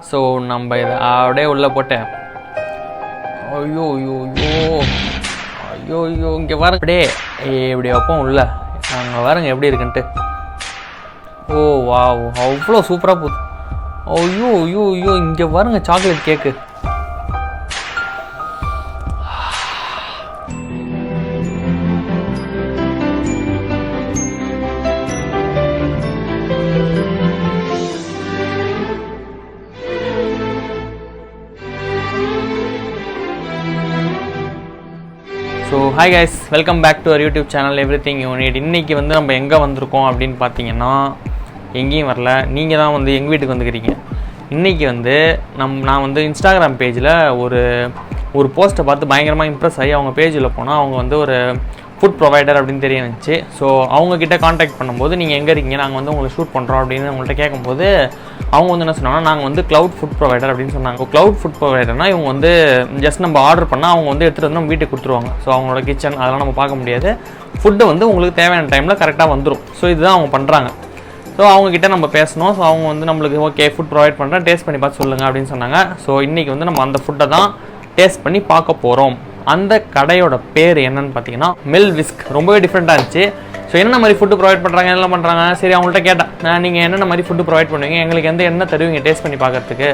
So நம்ம இதை அப்படியே உள்ளே போட்டு ஐயோ ஐயோ ஐயோ ஐயோ ஐயோ இங்கே வர அப்படியே இப்படி வைப்போம் உள்ள நாங்கள் வரங்க எப்படி இருக்குன்ட்டு. ஓ வா அவ்வளோ சூப்பராக போகுது. ஐயோ ஐயோ ஐயோ இங்கே பாருங்க chocolate cake. So hi guys, welcome back to our YouTube channel everything you need. இன்றைக்கி வந்து நம்ம எங்கே வந்திருக்கோம் அப்படின்னு பார்த்தீங்கன்னா எங்கேயும் வரல, நீங்கள் தான் வந்து எங்கள் வீட்டுக்கு வந்துக்கிறீங்க. இன்றைக்கி வந்து நான் வந்து இன்ஸ்டாகிராம் பேஜில் ஒரு போஸ்ட்டை பார்த்து பயங்கரமாக இம்ப்ரெஸ் ஆகி அவங்க பேஜில் போனால் அவங்க வந்து ஒரு ஃபுட் ப்ரொவைடர் அப்படின்னு தெரிய வந்துச்சு. ஸோ அவங்கக்கிட்ட காண்டாக்ட் பண்ணும்போது நீங்கள் எங்கே இருக்கீங்க, நாங்கள் வந்து உங்களை ஷூட் பண்ணுறோம் அப்படின்னு அவங்கள்ட்ட கேட்கும்போது அவங்க வந்து என்ன சொன்னாங்கன்னா நாங்கள் வந்து க்ளவுட் ஃபுட் ப்ரொவைடர் அப்படின்னு சொன்னாங்க. க்ளவுட் ஃபுட் ப்ரொவைடர்னால் இவங்க வந்து ஜஸ்ட் நம்ம ஆர்டர் பண்ணால் அவங்க வந்து எடுத்துகிட்டு வந்து நம்ம வீட்டுக்கு கொடுத்துருவாங்க. ஸோ அவங்களோட கிச்சன் அதெல்லாம் நம்ம பார்க்க முடியாது, ஃபுட்டு வந்து உங்களுக்கு தேவையான டைமில் கரெக்டாக வந்துடும். ஸோ இதுதான் அவங்க பண்ணுறாங்க. ஸோ அவங்கக்கிட்ட நம்ம பேசணும். ஸோ அவங்க வந்து நம்மளுக்கு ஓகே ஃபுட் ப்ரொவைட் பண்ணுறேன், டேஸ்ட் பண்ணி பார்த்து சொல்லுங்கள் அப்படின்னு சொன்னாங்க. ஸோ இன்றைக்கி வந்து நம்ம அந்த ஃபுட்டை தான் டேஸ்ட் பண்ணி பார்க்க போகிறோம். அந்த கடையோட பேர் என்னன்னு பார்த்தீங்கன்னா மெல் விஸ்க். ரொம்பவே டிஃப்ரெண்ட்டாக இருந்துச்சு. ஸோ என்ன மாதிரி ஃபுட்டு ப்ரொவைட் பண்ணுறாங்க, என்ன பண்ணுறாங்க, சரி அவங்கள்ட்ட கேட்டேன், நீங்கள் என்னென்ன மாதிரி ஃபுட்டு ப்ரொவைட் பண்ணுவீங்க, எங்களுக்கு என்ன தருவீங்க டேஸ்ட் பண்ணி பார்க்கறதுக்கு,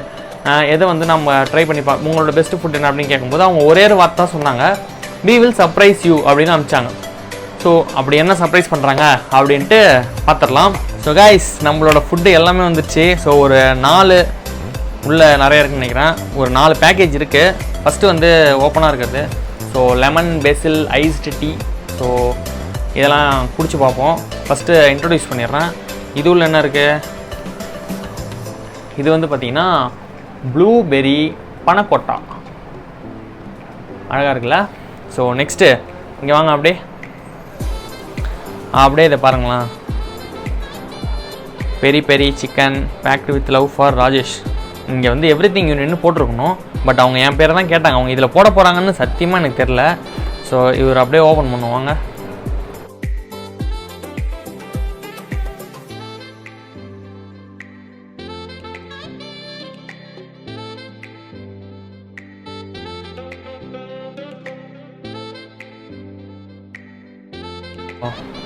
எதை வந்து நம்ம ட்ரை பண்ணி உங்களோட பெஸ்ட்டு ஃபுட் என்ன அப்படின்னு கேட்கும்போது அவங்க ஒரே ஒரு வார்த்தை தான் சொன்னாங்க, we will surprise you அப்படின்னு அனுப்பிச்சாங்க. ஸோ அப்படி என்ன சர்ப்ரைஸ் பண்ணுறாங்க அப்படின்ட்டு பார்த்துடலாம். ஸோ கைஸ், நம்மளோட ஃபுட்டு எல்லாமே வந்துருச்சு. ஸோ ஒரு 4 உள்ளே நிறைய இருக்குன்னு நினைக்கிறேன், ஒரு 4 பேக்கேஜ் இருக்குது. ஃபஸ்ட்டு வந்து ஓப்பனாக இருக்கிறது ஸோ லெமன் பேசில் ஐஸ்டு டீ. ஸோ இதெல்லாம் குடிச்சு பார்ப்போம். ஃபஸ்ட்டு இன்ட்ரடியூஸ் பண்ணிடுறேன். இது உள்ள என்ன இருக்குது, இது வந்து பார்த்திங்கன்னா ப்ளூபெரி பனக்கொட்டா, அழகாக இருக்குல்ல. ஸோ நெக்ஸ்ட்டு இங்கே வாங்க, அப்படியே இதை பாருங்களேன், peri peri chicken baked with love for Rajesh. இங்கே வந்து எவ்ரிதிங் யூனிட்னு போட்டிருக்கணும், பட் அவங்க என் பேரை தான் கேட்டாங்க. அவங்க இதில் போட போகிறாங்கன்னு சத்தியமாக எனக்கு தெரில. ஸோ இவர் அப்படியே ஓப்பன் பண்ணுவாங்க.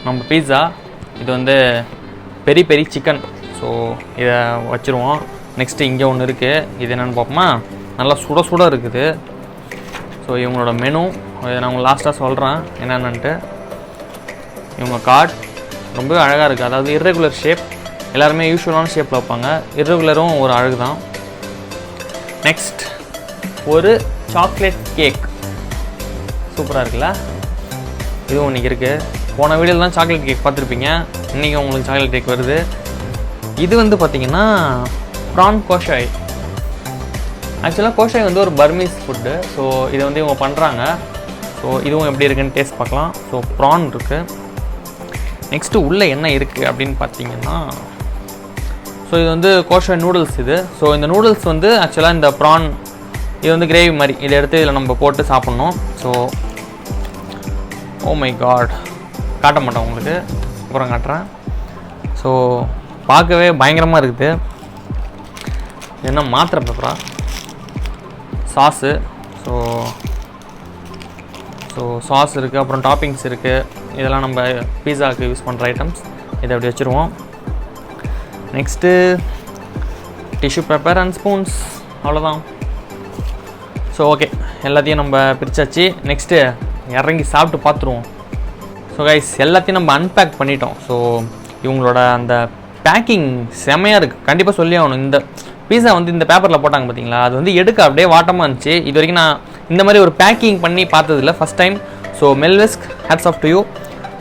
நம்ம பீட்சா இது வந்து பெரி பெரி சிக்கன். ஸோ இதை வச்சுருவோம். நெக்ஸ்ட்டு இங்கே ஒன்று இருக்குது, இது என்னென்னு பார்ப்போமா, நல்லா சுட சுட இருக்குது. ஸோ இவங்களோட மெனு இதை நான் உங்களுக்கு லாஸ்ட்டாக சொல்கிறேன் என்னென்னன்ட்டு. இவங்க கார்ட் ரொம்பவே அழகாக இருக்குது. அதாவது இர்ரெகுலர் ஷேப், எல்லாருமே யூஸ்வலான ஷேப்பில் வைப்பாங்க, இர்ரெகுலரும் ஒரு அழகு தான். நெக்ஸ்ட் ஒரு சாக்லேட் கேக், சூப்பராக இருக்குல்ல. இதுவும் இன்றைக்கி இருக்குது. போன வீடியோவில் தான் சாக்லேட் கேக் பார்த்துருப்பீங்க, இன்றைக்கி உங்களுக்கு சாக்லேட் கேக் வருது. இது வந்து பார்த்திங்கன்னா ப்ரான் கோஷாய். ஆக்சுவலாக கோஷாய் வந்து ஒரு பர்மீஸ் ஃபுட்டு. ஸோ இதை வந்து இவங்க பண்ணுறாங்க. ஸோ இதுவும் எப்படி இருக்குன்னு டேஸ்ட் பார்க்கலாம். ஸோ ப்ரான் இருக்குது. நெக்ஸ்ட்டு உள்ளே என்ன இருக்குது அப்படின்னு பார்த்தீங்கன்னா, ஸோ இது வந்து கோஷாய் நூடுல்ஸ் இது. ஸோ இந்த நூடுல்ஸ் வந்து ஆக்சுவலாக இந்த ப்ரான் இது வந்து கிரேவி மாதிரி, இதை எடுத்து இதில் நம்ம போட்டு சாப்பிட்ணும். ஸோ ஓ மை காட், காட்ட மாட்டேன் உங்களுக்கு, அப்புறம் காட்டுறேன். ஸோ பார்க்கவே பயங்கரமாக இருக்குது. என்ன மாத்திரை பேப்பரா, சாஸு. ஸோ சாஸ் இருக்குது, அப்புறம் டாப்பிங்ஸ் இருக்குது. இதெல்லாம் நம்ம பீஸாவுக்கு யூஸ் பண்ணுற ஐட்டம்ஸ். இதை அப்படி வச்சுருவோம். Next tissue paper and spoons, அவ்வளோதான். ஸோ ஓகே, எல்லாத்தையும் நம்ம பிரிச்சாச்சு. நெக்ஸ்ட்டு இறங்கி சாப்பிட்டு பார்த்துருவோம். ஸோ கைஸ், எல்லாத்தையும் நம்ம அன்பேக் பண்ணிட்டோம். ஸோ இவங்களோட அந்த பேக்கிங் செமையாக இருக்குது, கண்டிப்பாக சொல்லி ஆகணும். இந்த பீஸா வந்து இந்த பேப்பரில் போட்டாங்க பார்த்தீங்களா, அது வந்து எடுக்க அப்படியே வாட்டமாக இருந்துச்சு. இது வரைக்கும் நான் இந்த மாதிரி ஒரு பேக்கிங் பண்ணி பார்த்ததில்ல, first time. So Mel whisk, hats off to you.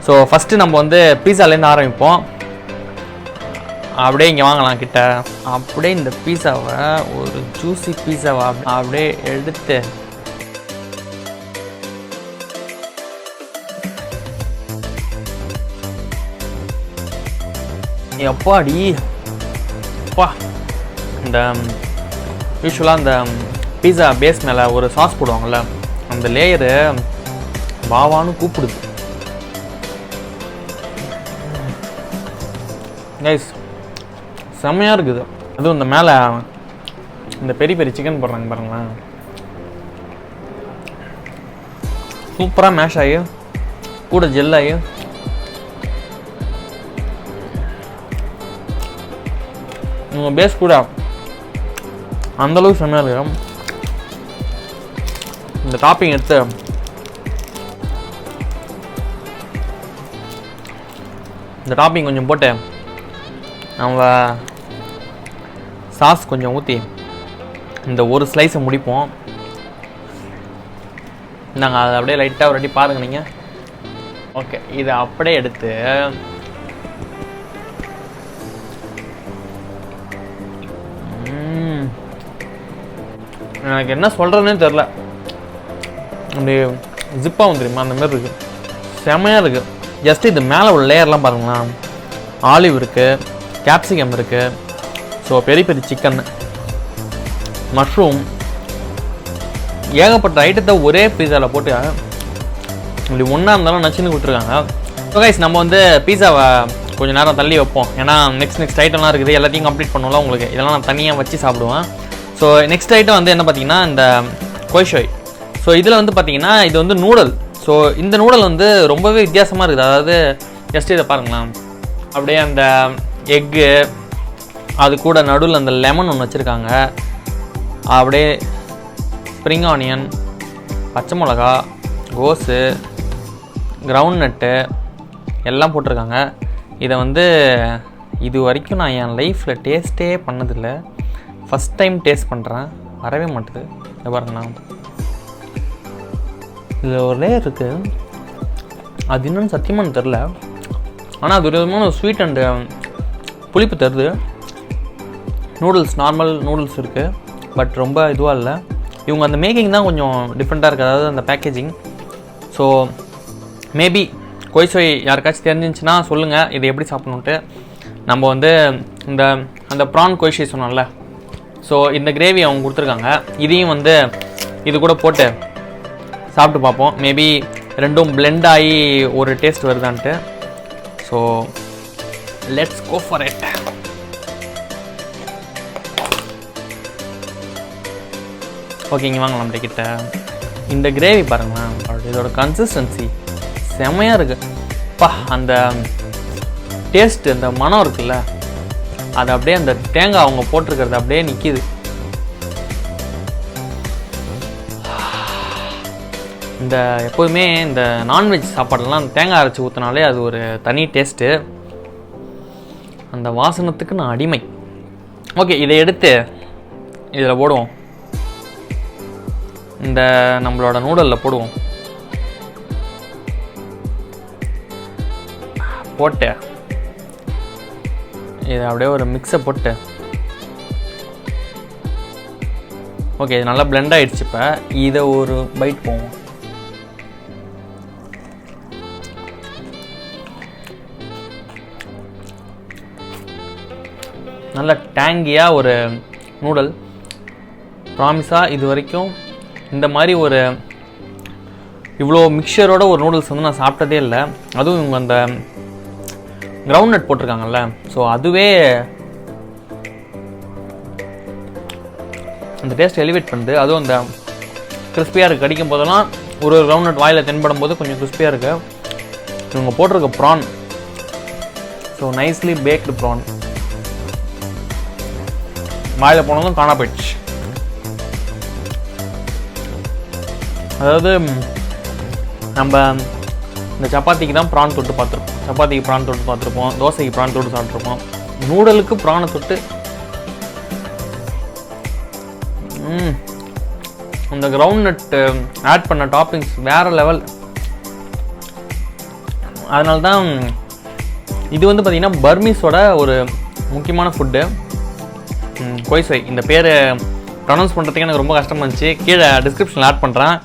So first நம்ம வந்து பீஸாலேருந்து ஆரம்பிப்போம். அப்படியே இங்கே வாங்கலாம் கிட்ட. அப்படியே இந்த பீஸாவை, ஒரு ஜூஸி பீஸாவை அப்படியே எடுத்து எப்பாடி அப்பா, இந்த யூஸ்வலாக இந்த பீஸா பேஸ் மேலே ஒரு சாஸ் போடுவாங்கள்ல, அந்த லேயரு பாவான்னு கூப்பிடுது. கைஸ் செம்மையாக இருக்குது. அதுவும் இந்த மேலே இந்த பெரிய பெரிய சிக்கன் போடுறாங்க பாருங்களேன், சூப்பராக மேஷ் ஆகி கூட ஜெல் ஆகி உங்கள் பேஸ் கூட அந்தளவுக்கு செம்மையாக இருக்கு. இந்த டாப்பிங் எடுத்து இந்த டாப்பிங் கொஞ்சம் போட்டு நம்ம சாஸ் கொஞ்சம் ஊற்றி இந்த ஒரு ஸ்லைஸை முடிப்போம். நாங்கள் அதை அப்படியே லைட்டாக ஒரு வாட்டி பாருங்க நீங்கள். ஓகே, இதை அப்படியே எடுத்து எனக்கு என்ன சொல்கிறதுனே தெரில, அப்படி ஜிப்பாகவும் தெரியுமா அந்த மாதிரி இருக்குது, செம்மையாக இருக்குது. ஜஸ்ட் இது மேலே உள்ள லேயர்லாம் பாருங்களா, ஆலிவ் இருக்குது, கேப்சிகம் இருக்குது, ஸோ பெரிய பெரிய சிக்கன், மஷ்ரூம், ஏகப்பட்ட ஐட்டத்தை ஒரே பீஸாவில் போட்டு இப்படி ஒன்றா இருந்தாலும் நச்சுன்னு விட்டுருக்காங்க. ஸோ கைஸ், நம்ம வந்து பீஸாவை கொஞ்சம் நேரம் தள்ளி வைப்போம், ஏன்னா நெக்ஸ்ட் ஐட்டம்லாம் இருக்குது, எல்லாத்தையும் கம்ப்ளீட் பண்ணுவோம்ல உங்களுக்கு, இதெல்லாம் நான் தனியாக வச்சு சாப்பிடுவேன். ஸோ நெக்ஸ்ட் ஐட்டம் வந்து என்ன பார்த்தீங்கன்னா இந்த கோய் சோய். ஸோ இதில் வந்து பார்த்தீங்கன்னா இது வந்து நூடல். ஸோ இந்த நூடல் வந்து ரொம்பவே வித்தியாசமாக இருக்குது. அதாவது ஜஸ்ட் இதை பாருங்களேன், அப்படியே அந்த எக்கு, அது கூட நடுவில் அந்த லெமன் ஒன்று வச்சுருக்காங்க, அப்படியே ஸ்ப்ரிங் ஆனியன், பச்சை மிளகா, கோஸு, கிரவுண்ட் நட்டு எல்லாம் போட்டிருக்காங்க. இதை வந்து இது வரைக்கும் நான் என் லைஃப்பில் டேஸ்ட்டே பண்ணதில்லை, ஃபஸ்ட் டைம் டேஸ்ட் பண்ணுறேன், வரவே மாட்டுது. இதை பாருங்கண்ணா, இதில் ஒரு லேயர் இருக்குது, அது என்னன்னு சத்தியமானு தெரில, ஆனால் அது ஒரு விதமான ஸ்வீட் அண்டு புளிப்பு தருது. நூடுல்ஸ் நார்மல் நூடுல்ஸ் இருக்குது, பட் ரொம்ப இதுவாக இல்லை. இவங்க அந்த மேக்கிங் தான் கொஞ்சம் டிஃப்ரெண்ட்டாக இருக்குது, அதாவது அந்த பேக்கேஜிங். ஸோ மேபி கோய் சோய் யாருக்காச்சும் தெரிஞ்சிச்சுன்னா சொல்லுங்கள், இதை எப்படி சாப்பிட்ணுன்ட்டு. நம்ம வந்து அந்த ப்ரான் கோய் சோய் சொன்னோம்ல, ஸோ இந்த கிரேவி அவங்க கொடுத்துருக்காங்க, இதையும் வந்து இது கூட போட்டு சாப்பிட்டு பார்ப்போம். மேபி ரெண்டும் பிளெண்ட் ஆகி ஒரு டேஸ்ட் வருதான்ட்டு. So let's go for it. ஓகேங்க, வாங்க நம்ம கிட்ட. இந்த கிரேவி பாருங்களேன், இதோட கன்சிஸ்டன்சி செம்மையாக இருக்குது. பா, அந்த டேஸ்ட், அந்த மனம் இருக்குல்ல, அது அப்படியே அந்த தேங்காய் அவங்க போட்டிருக்கிறது அப்படியே நிற்கிது. இந்த எப்போதுமே இந்த நான்வெஜ் சாப்பாடுலாம் தேங்காய் அரைச்சி ஊற்றினாலே அது ஒரு தனி டேஸ்ட்டு, அந்த வாசனத்துக்கு நான் அடிமை. ஓகே, இதை எடுத்து இதில் போடுவோம், இந்த நம்மளோட நூடலில் போடுவோம். போட்டு இதை அப்படியே ஒரு மிக்ஸை போட்டு, ஓகே, இது நல்லா பிளெண்ட் ஆகிடுச்சு. இப்போ இதை ஒரு பைட் போவோம். நல்ல டேங்கியாக ஒரு நூடல். ப்ராமிஸாக இது வரைக்கும் இந்த மாதிரி ஒரு இவ்வளோ மிக்சரோட ஒரு நூடுல்ஸ் வந்து நான் சாப்பிட்டதே இல்லை. அதுவும் இவங்க அந்த கிரவுண்ட் நட் போட்டிருக்காங்கல்ல, ஸோ அதுவே அந்த டேஸ்ட் எலிவேட் பண்ணுது. அதுவும் அந்த கிறிஸ்பியாக இருக்குது, கடிக்கும் போதெல்லாம் ஒரு கிரவுண்ட் நட் வாயில் தென்படும் போது கொஞ்சம் கிறிஸ்பியாக இருக்குது. இவங்க போட்டிருக்க prawn, so nicely baked prawn, வாயில் போனதும் காணா போயிடுச்சு. அதாவது நம்ம இந்த சப்பாத்திக்கு தான் ப்ரான் தொட்டு பார்த்துருப்போம், சப்பாத்திக்கு ப்ரான் தொட்டு பார்த்துருப்போம், தோசைக்கு ப்ரான் தொட்டு சாப்பிட்ருப்போம், நூடலுக்கு ப்ரானை தொட்டு இந்த கிரவுண்ட் நட் ஆட் பண்ண டாப்பிங்ஸ் வேறு லெவல். அதனால தான் இது வந்து பார்த்திங்கன்னா பர்மீஸோட ஒரு முக்கியமான ஃபுட்டு கோய் சோய். இந்த பேர் ப்ரொனவுன்ஸ் பண்ணுறதுக்கு எனக்கு ரொம்ப கஷ்டமாக இருந்துச்சு, கீழே டிஸ்கிரிப்ஷனில் ஆட் பண்ணுறேன்,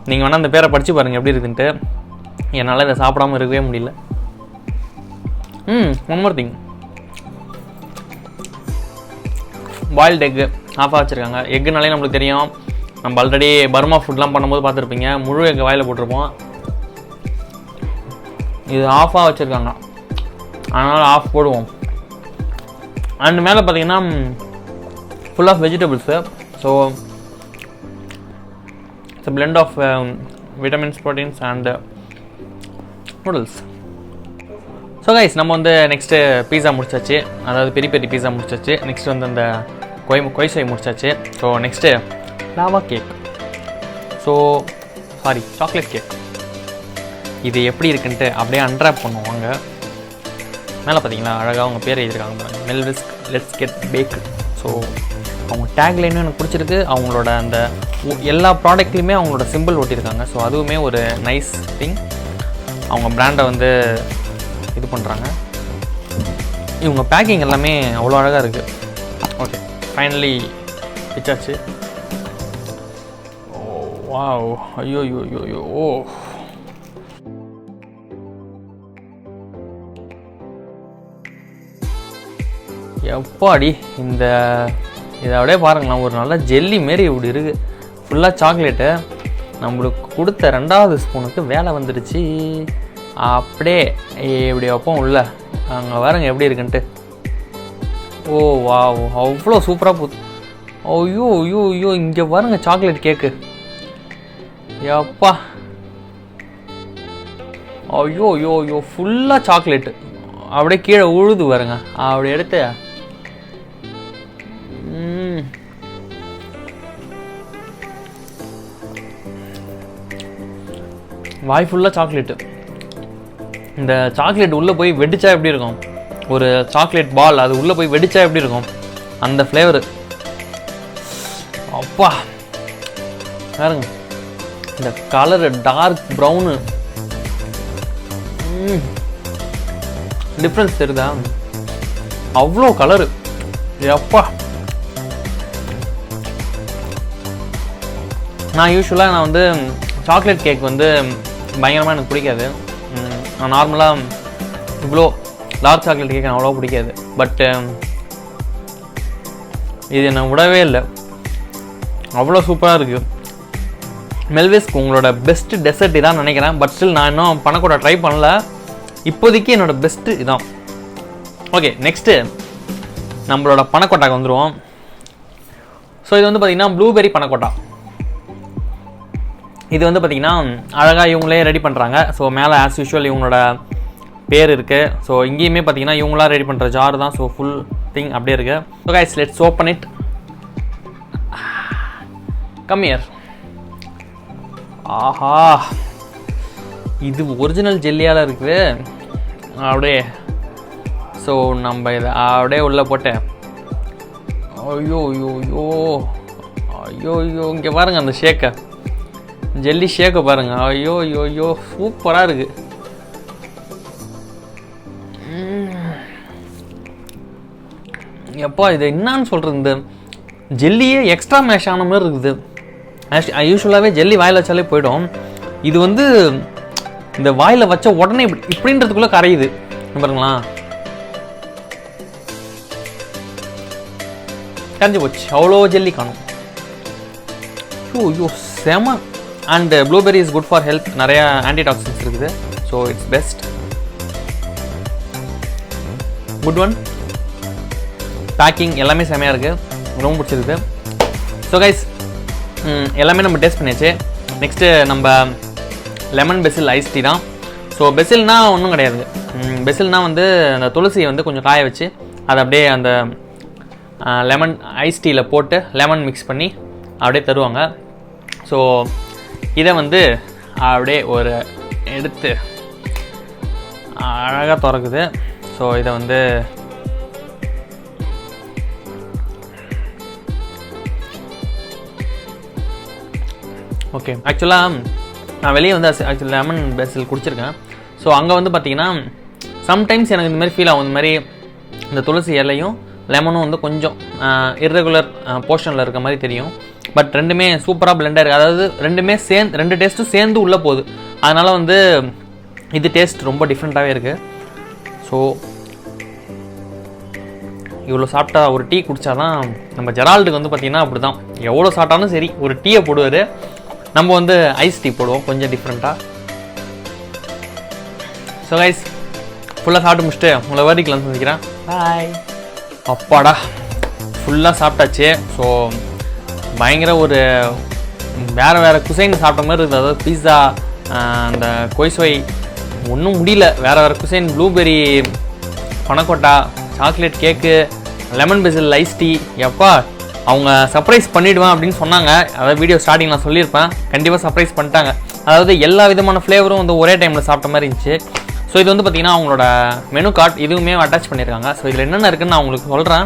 நீங்கள் வேணால் அந்த பேரை படித்து பாருங்கள் எப்படி இருக்குன்ட்டு. என்னால் இதை சாப்பிடாமல் இருக்கவே முடியல. One more thing, boiled egg ஆஃபாக வச்சுருக்காங்க. எக்குனாலே நம்மளுக்கு தெரியும், நம்ம ஆல்ரெடி பர்மா ஃபுட்லாம் பண்ணும்போது பார்த்துருப்பீங்க, முழு எக்கு வாயில் போட்டிருப்போம். இது ஆஃபாக வச்சுருக்காங்க, அதனால் ஆஃப் போடுவோம். அண்ட் மேலே பார்த்தீங்கன்னா full of vegetables, so it's a blend of vitamins, proteins and noodles. So guys நம்ம வந்து நெக்ஸ்ட்டு பீஸா முடிச்சாச்சு, அதாவது பெரிய பெரிய பீஸா முடிச்சாச்சு. நெக்ஸ்ட் வந்து அந்த கொய் சுவை முடிச்சாச்சு. So next lava cake, chocolate cake. இது எப்படி இருக்குன்ட்டு அப்படியே அன்ராப் பண்ணுவாங்க. மேலே பார்த்தீங்களா அழகாக அவங்க பேர் எழுதியிருக்காங்க, Mel Whisk let's get back. So அவங்க டேக்லைனும் எனக்கு பிடிச்சிருக்கு. அவங்களோட அந்த எல்லா ப்ராடக்ட்லையுமே அவங்களோட சிம்பிள் ஒட்டியிருக்காங்க. ஸோ அதுவுமே ஒரு நைஸ் திங். அவங்க பிராண்டை வந்து இது பண்ணுறாங்க. இவங்க பேக்கிங் எல்லாமே அவ்வளோ அழகாக இருக்குது. Okay, finally பிச்சாச்சு. வாவ், ஐயோ ஐயோ ஐயோ ஐயோ, ஓ எப்பாடி இதை அப்படியே பாருங்களேன், ஒரு நல்ல ஜெல்லி மாரி இப்படி இருக்குது. ஃபுல்லாக சாக்லேட்டு. நம்மளுக்கு கொடுத்த 2வது ஸ்பூனுக்கு வேலை வந்துடுச்சு. அப்படியே இப்படி வைப்போம் உள்ள, அங்கே பாருங்க எப்படி இருக்குன்ட்டு. ஓ வா, அவ்வளோ சூப்பராக ஐயோ ஐயோ ஐயோ, இங்கே பாருங்க சாக்லேட் கேக்கு. எப்பா, ஐயோ ஐயோ ஐயோ, ஃபுல்லாக சாக்லேட்டு அப்படியே கீழே உழுது பாருங்க. அப்படி எடுத்து வாய் ஃபுல்லாக சாக்லேட்டு. இந்த சாக்லேட் உள்ளே போய் வெடிச்சா எப்படி இருக்கும், ஒரு சாக்லேட் பால் அது உள்ளே போய் வெடிச்சா எப்படி இருக்கும், அந்த ஃப்ளேவரு. அப்பா பாருங்க, இந்த கலரு டார்க் ப்ரௌனு டிஃப்ரென்ஸ் தெரியுதா, அவ்வளோ கலரு. அப்பா, நான் யூஸ்வலாக வந்து சாக்லேட் கேக் வந்து பயங்கரமாக எனக்கு பிடிக்காது. நான் நார்மலாக இவ்வளோ டார்க் சாக்லேட் கேக் அவ்வளோ பிடிக்காது. பட்டு இது என்னை விடவே இல்லை, அவ்வளோ சூப்பராக இருக்குது. மெல் விஸ்க் உங்களோட பெஸ்ட் டெசர்ட் இதான் நினைக்கிறேன். பட் ஸ்டில் நான் இன்னும் பனக்கோட்டா ட்ரை பண்ணல. இப்போதைக்கு என்னோட பெஸ்ட்டு இதான். ஓகே, நெக்ஸ்ட்டு நம்மளோட பனக்கோட்டாக்கு வந்துடுவோம். ஸோ இது வந்து பார்த்திங்கன்னா ப்ளூபெர்ரி பனக்கோட்டா. இது வந்து பார்த்திங்கன்னா அழகாக இவங்களே ரெடி பண்ணுறாங்க. ஸோ மேலே ஆஸ் யூஷுவல் இவங்களோட பேர் இருக்குது. ஸோ இங்கேயுமே பார்த்திங்கன்னா இவங்களாம் ரெடி பண்ணுற ஜார் தான். ஸோ ஃபுல் திங் அப்படியே இருக்குது. So guys, let's open it. Come here. ஆஹா, இது ஒரிஜினல் ஜெல்லியால் இருக்குது அப்படியே. ஸோ நம்ம இதை அப்படியே உள்ளே போட்டு ஐயோ ஐயோ ஐயோ ஐயோ ஐயோ, இங்கே பாருங்கள் அந்த ஷேக்கை, ஜெல்லி ஷேக்கை பாருங்க. ஐயோ ஐயோ ஐயோ, சூப்பராக இருக்கு. எப்பா, இது என்னன்னு சொல்கிறது, இந்த ஜெல்லியே எக்ஸ்ட்ரா மேஷ் ஆன மாதிரி இருக்குது. யூஸ்வலாகவே ஜெல்லி வாயில் வச்சாலே போயிடும். இது வந்து இந்த வாயில் வச்ச உடனே இப்படின்றதுக்குள்ளே கரையுது பாருங்களா. கரைஞ்சி போச்சு, அவ்வளோ ஜெல்லி காணும். ஐயோ செம. And blueberry is good for health, நிறையா ஆன்டிடாக்சின்ஸ் இருக்குது. So it's best, good one. Baking எல்லாமே செமையாக இருக்குது, ரொம்ப பிடிச்சிருக்கு. ஸோ கைஸ், எல்லாமே நம்ம டேஸ்ட் பண்ணியாச்சு. நெக்ஸ்ட்டு நம்ம லெமன் பெசில் ஐஸ் டீ தான். ஸோ பெசில்னால் ஒன்றும் கிடையாது. பெசில்னால் வந்து அந்த துளசியை வந்து கொஞ்சம் காய வச்சு அதை அப்படியே அந்த லெமன் ஐஸ் டீயில் போட்டு லெமன் மிக்ஸ் பண்ணி அப்படியே தருவாங்க. ஸோ இதை வந்து அப்படியே ஒரு எடுத்து அழகாக திறக்குது. ஸோ இதை வந்து ஓகே, ஆக்சுவலாக நான் வெளியே வந்து ஆக்சுவலி லெமன் பெசில் குடிச்சிருக்கேன். ஸோ அங்கே வந்து பார்த்தீங்கன்னா சம்டைம்ஸ் எனக்கு இந்த மாதிரி ஃபீல் ஆகும். இந்த மாதிரி இந்த துளசி இலையும் லெமனும் வந்து கொஞ்சம் இர்ரெகுலர் போர்ஷனில் இருக்க மாதிரி தெரியும். பட் ரெண்டுமே சூப்பராக பிளெண்டாக இருக்குது. அதாவது ரெண்டுமே ரெண்டு டேஸ்ட்டும் சேர்ந்து உள்ளே போகுது. அதனால் வந்து இது டேஸ்ட் ரொம்ப டிஃப்ரெண்ட்டாகவே இருக்குது. ஸோ இவ்வளோ சாப்பிட்டா ஒரு டீ குடித்தா தான் நம்ம ஜெரால்டுக்கு வந்து பார்த்திங்கன்னா அப்படி தான், எவ்வளோ சாப்பிட்டாலும் சரி ஒரு டீயை போடுவார். நம்ம வந்து ஐஸ் டீ போடுவோம் கொஞ்சம் டிஃப்ரெண்ட்டாக. ஸோ கைஸ், ஃபுல்லாக சாப்பிட்டு முடிச்சுட்டு உங்களை வேர்டிக்கலாம்னு சொல்லிக்கிறேன். பாய். அப்பாடா, ஃபுல்லாக சாப்பிட்டாச்சு. ஸோ பயங்கர ஒரு வேறு குசைன் சாப்பிட்ட மாதிரி இருக்குது. அதாவது பீஸா, அந்த கொய்சுவை ஒன்றும் முடியல. வேறு cuisine, blueberry panna cotta, chocolate cake, lemon basil ice tea. எப்பா அவங்க சர்ப்ரைஸ் பண்ணிவிடுவேன் அப்படின்னு சொன்னாங்க. அதாவது வீடியோ ஸ்டார்டிங் நான் சொல்லியிருப்பேன், கண்டிப்பாக சர்ப்ரைஸ் பண்ணிட்டாங்க. அதாவது எல்லா விதமான ஃப்ளேவரும் வந்து ஒரே டைமில் சாப்பிட்ட மாதிரி இருந்துச்சு. ஸோ இது வந்து பார்த்திங்கன்னா அவங்களோட மெனு கார்ட் இதுவுமே அட்டாச் பண்ணியிருக்காங்க. ஸோ இதில் என்னென்ன இருக்குதுன்னு நான் உங்களுக்கு சொல்கிறேன்.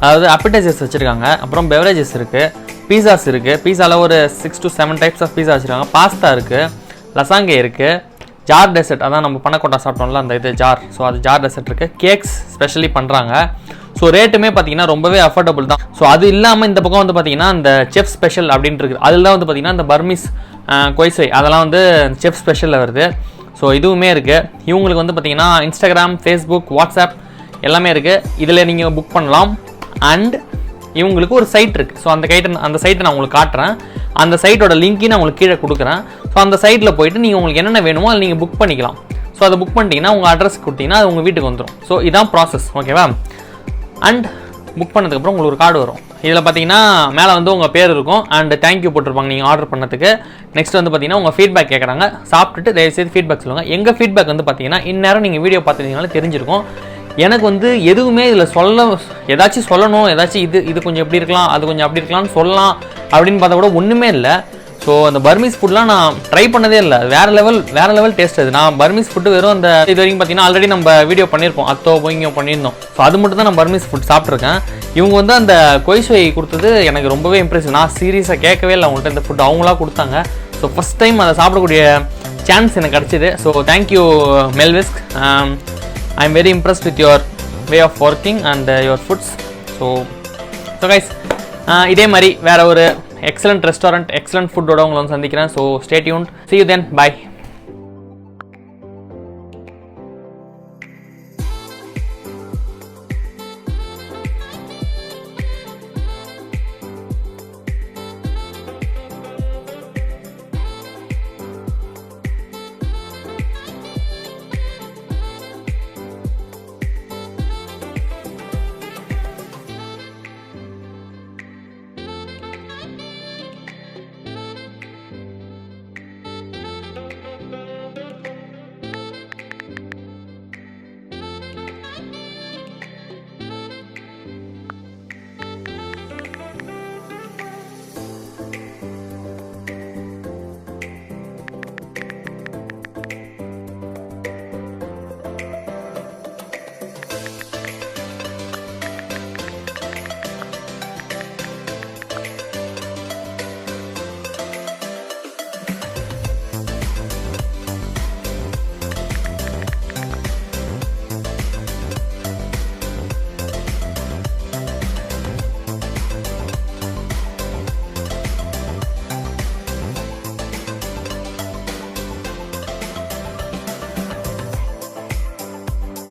அதாவது அப்படைசர்ஸ் வச்சுருக்காங்க, அப்புறம் பெவரேஜஸ் இருக்குது, பீஸாஸ் இருக்குது. பீஸாவில் ஒரு 6 to 7 டைப்ஸ் ஆஃப் பீஸா வச்சுருக்காங்க. பாஸ்தா இருக்குது, லசாங்கே இருக்குது, ஜார் டெசர்ட், அதான் நம்ம பனக்கோட்டா சாப்பிட்டோம்ல அந்த இது ஜார். ஸோ அது ஜார் டெசர்ட் இருக்குது, கேக்ஸ் ஸ்பெஷலி பண்ணுறாங்க. ஸோ ரேட்டுமே பார்த்தீங்கன்னா ரொம்பவே அஃபோர்டபுள் தான். ஸோ அது இல்லாமல் இந்த பக்கம் வந்து பார்த்தீங்கன்னா இந்த செஃப் ஸ்பெஷல் அப்படின்ட்டு இருக்குது. அதில் தான் வந்து பார்த்தீங்கன்னா இந்த பர்மீஸ் கொய்சை அதெல்லாம் வந்து செஃப் ஸ்பெஷலில் வருது. ஸோ இதுவுமே இருக்குது. இவங்களுக்கு வந்து பார்த்தீங்கன்னா இன்ஸ்டாகிராம், ஃபேஸ்புக், வாட்ஸ்அப் எல்லாமே இருக்குது. இதில் நீங்கள் புக் பண்ணலாம். அண்ட் இவங்களுக்கு ஒரு சைட் இருக்குது. ஸோ அந்த சைட்டை நான் உங்களுக்கு காட்டுறேன். அந்த சைட்டோட லிங்க்கையும் நான் உங்களுக்கு கீழே கொடுக்குறேன். ஸோ அந்த சைட்டில் போய்ட்டு நீங்கள் உங்களுக்கு என்னென்ன வேணுமோ அதை நீங்கள் புக் பண்ணிக்கலாம். ஸோ அதை புக் பண்ணிட்டீங்கன்னா உங்கள் அட்ரஸ் கொடுத்தீங்கன்னா அது உங்கள் வீட்டுக்கு வந்துடும். ஸோ இதான் ப்ராசஸ், ஓகேவா? அண்ட் புக் பண்ணதுக்கப்புறம் உங்களுக்கு ஒரு கார்டு வரும். இதில் பார்த்தீங்கன்னா மேலே வந்து உங்கள் பேர் இருக்கும் அண்ட் தேங்க்யூ போட்டிருப்பாங்க நீங்கள் ஆர்டர் பண்ணதுக்கு. நெக்ஸ்ட் வந்து பார்த்தீங்கன்னா உங்கள் ஃபீட்பேக் கேட்குறாங்க. சாப்பிட்டுட்டு தயவுசெய்து ஃபீட்பேக் சொல்லுங்கள். எங்கள் ஃபீட்பேக் வந்து பார்த்தீங்கன்னா இந்நேரம் நீங்கள் வீடியோ பார்த்துருந்தீங்கனால தெரிஞ்சிருக்கும். எனக்கு வந்து எதுவுமே இதில் ஏதாச்சும் சொல்லணும், ஏதாச்சும் இது கொஞ்சம் எப்படி இருக்கலாம், அது கொஞ்சம் அப்படி இருக்கலாம்னு சொல்லலாம் அப்படின்னு பார்த்தா கூட ஒன்றுமே இல்லை. ஸோ அந்த பர்மீஸ் ஃபுட்லாம் நான் ட்ரை பண்ணதே இல்லை. வேறு லெவல் டேஸ்ட் அது. நான் பர்மீஸ் ஃபுட்டு வெறும் அந்த இது வரைக்கும் பார்த்தீங்கன்னா ஆல்ரெடி நம்ம வீடியோ பண்ணியிருப்போம், அத்தோ போய்ங்க பண்ணியிருந்தோம். ஸோ அது மட்டும் தான் நான் பர்மீஸ் ஃபுட் சாப்பிட்ருக்கேன். இவங்க வந்து அந்த கொய்சுவை கொடுத்தது எனக்கு ரொம்பவே இம்ப்ரெஸ். நான் சீரியஸாக கேட்கவே இல்லை அவங்கள்ட்ட இந்த ஃபுட், அவங்களா கொடுத்தாங்க. ஸோ ஃபஸ்ட் டைம் அதை சாப்பிடக்கூடிய சான்ஸ் எனக்கு கிடச்சிது. So thank you Mel whisk. I am very impressed with your way of working and your foods. So guys, இதே மாதிரி வேற ஒரு எக்ஸலண்ட் ரெஸ்டாரண்ட், எக்ஸலண்ட் ஃபுட்டோட உங்களை வந்து சந்திக்கிறேன். So stay tuned. See you then. Bye.